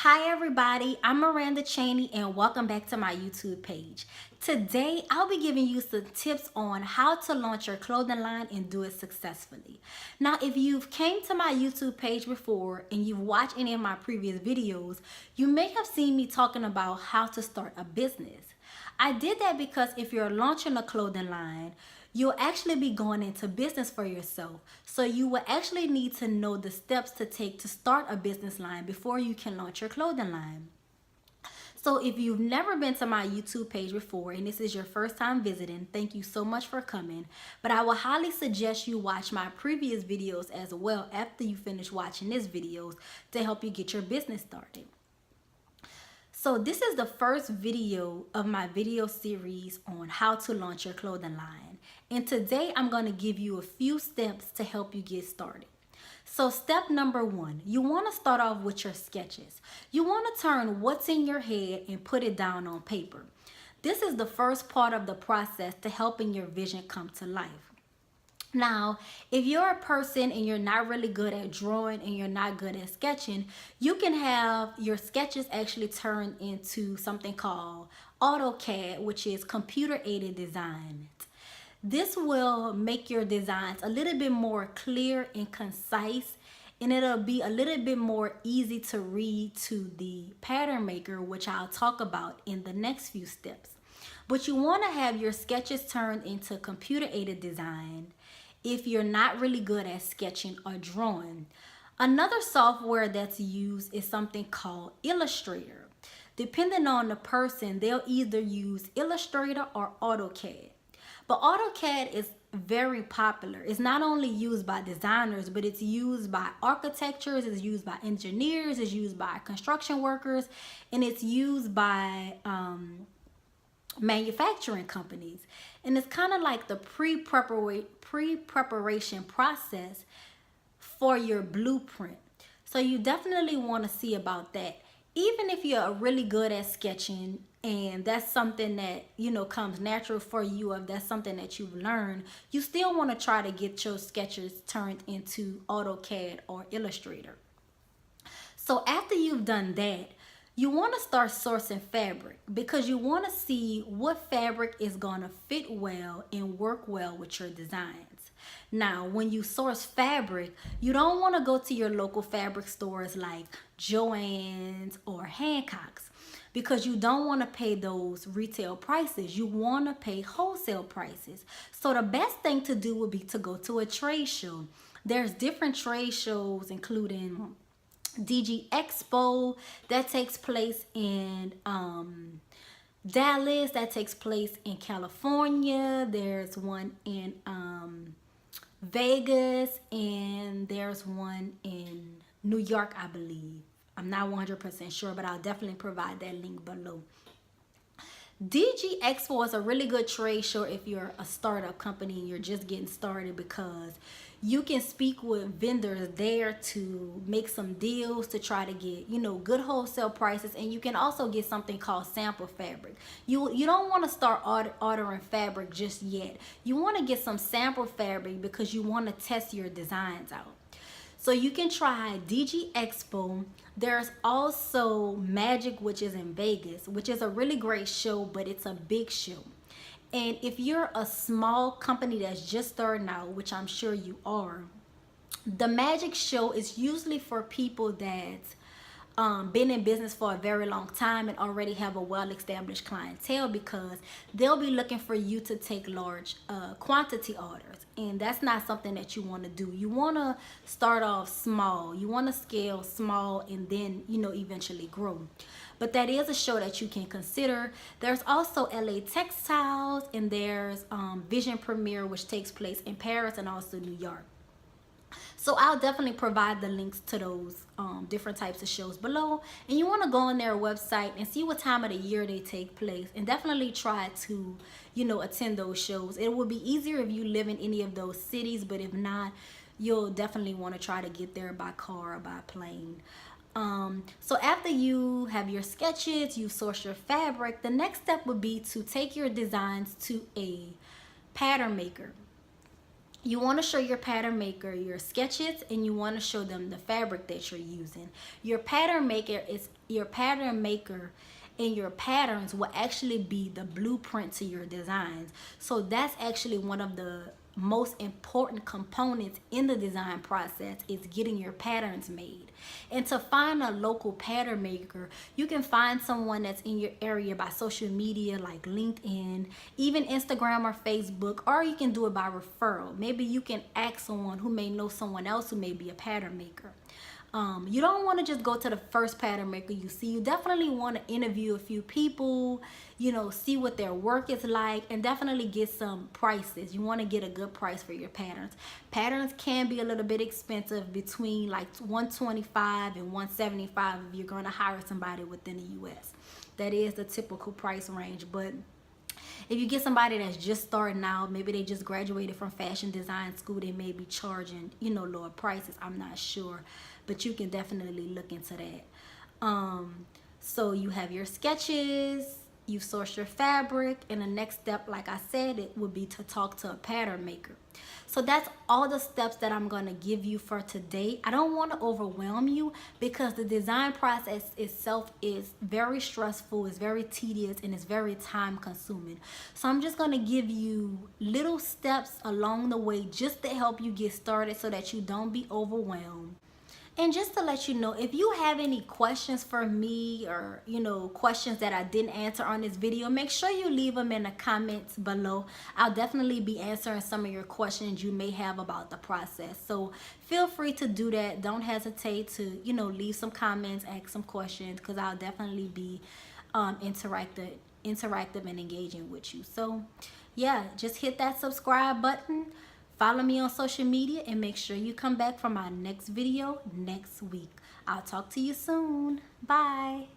Hi everybody, I'm Miranda Cheney and welcome back to my YouTube page. Today, I'll be giving you some tips on how to launch your clothing line and do it successfully. Now, if you've came to my YouTube page before and you've watched any of my previous videos, you may have seen me talking about how to start a business. I did that because if you're launching a clothing line, you'll actually be going into business for yourself. So you will actually need to know the steps to take to start a business line before you can launch your clothing line. So if you've never been to my YouTube page before and this is your first time visiting, thank you so much for coming. But I will highly suggest you watch my previous videos as well after you finish watching this videos to help you get your business started. So this is the first video of my video series on how to launch your clothing line. And today I'm going to give you a few steps to help you get started. So step number one, you want to start off with your sketches. You want to turn what's in your head and put it down on paper. This is the first part of the process to helping your vision come to life. Now, if you're a person and you're not really good at drawing and you're not good at sketching, you can have your sketches actually turn into something called AutoCAD, which is computer aided design. This will make your designs a little bit more clear and concise, and it'll be a little bit more easy to read to the pattern maker, which I'll talk about in the next few steps. But you want to have your sketches turned into computer aided design if you're not really good at sketching or drawing. Another software that's used is something called Illustrator. Depending on the person, they'll either use Illustrator or AutoCAD. But AutoCAD is very popular. It's not only used by designers, but it's used by architects, it's used by engineers, it's used by construction workers, and it's used by manufacturing companies. And it's kind of like the pre-preparation process for your blueprint. So you definitely want to see about that. Even if you're really good at sketching and that's something that comes natural for you, or if that's something that you've learned, you still want to try to get your sketches turned into AutoCAD or Illustrator. So after you've done that, you want to start sourcing fabric because you want to see what fabric is going to fit well and work well with your designs. Now, when you source fabric, you don't want to go to your local fabric stores like Joann's or Hancock's because you don't want to pay those retail prices. You want to pay wholesale prices. So the best thing to do would be to go to a trade show. There's different trade shows, including DG Expo that takes place in Dallas, that takes place in California. There's one in Vegas, and there's one in New York, I believe. I'm not 100% sure, but I'll definitely provide that link below. DG Expo is a really good trade show if you're a startup company and you're just getting started, because you can speak with vendors there to make some deals to try to get good wholesale prices, and you can also get something called sample fabric. You don't want to start ordering fabric just yet. You want to get some sample fabric because you want to test your designs out. So you can try DG Expo. There's also Magic, which is in Vegas, which is a really great show, but it's a big show. And if you're a small company that's just starting out, which I'm sure you are, the Magic show is usually for people that been in business for a very long time and already have a well-established clientele, because they'll be looking for you to take large quantity orders, and that's not something that you want to do. You want to start off small. You want to scale small and then eventually grow. But that is a show that you can consider. There's also LA Textiles, and there's Vision Premiere, which takes place in Paris and also New York. So I'll definitely provide the links to those different types of shows below. And you want to go on their website and see what time of the year they take place, and definitely try to, attend those shows. It would be easier if you live in any of those cities, but if not, you'll definitely want to try to get there by car or by plane. So after you have your sketches, you source your fabric, the next step would be to take your designs to a pattern maker. you want to show your pattern maker your sketches, and you want to show them the fabric that you're using. Your pattern maker and your patterns will actually be the blueprint to your designs. So that's actually one of the most important components in the design process, is getting your patterns made. And to find a local pattern maker, you can find someone that's in your area by social media like LinkedIn, even Instagram or Facebook, or you can do it by referral. Maybe you can ask someone who may know someone else who may be a pattern maker. You don't want to just go to the first pattern maker you see. You definitely want to interview a few people, see what their work is like, and definitely get some prices. You want to get a good price for your patterns. Patterns can be a little bit expensive, between like $125 and $175 if you're going to hire somebody within the US. That is the typical price range. But if you get somebody that's just starting out, maybe they just graduated from fashion design school, they may be charging, lower prices. I'm not sure, but you can definitely look into that. So you have your sketches, you source your fabric, and the next step, like I said, it would be to talk to a pattern maker. So that's all the steps that I'm going to give you for today. I don't want to overwhelm you, because the design process itself is very stressful, it's very tedious, and it's very time consuming. So I'm just going to give you little steps along the way just to help you get started, so that you don't be overwhelmed. And just to let you know, if you have any questions for me, or questions that I didn't answer on this video, make sure you leave them in the comments below. I'll definitely be answering some of your questions you may have about the process. So feel free to do that. Don't hesitate to leave some comments, ask some questions, because I'll definitely be interactive and engaging with you. So yeah, just hit that subscribe button. Follow me on social media, and make sure you come back for my next video next week. I'll talk to you soon. Bye.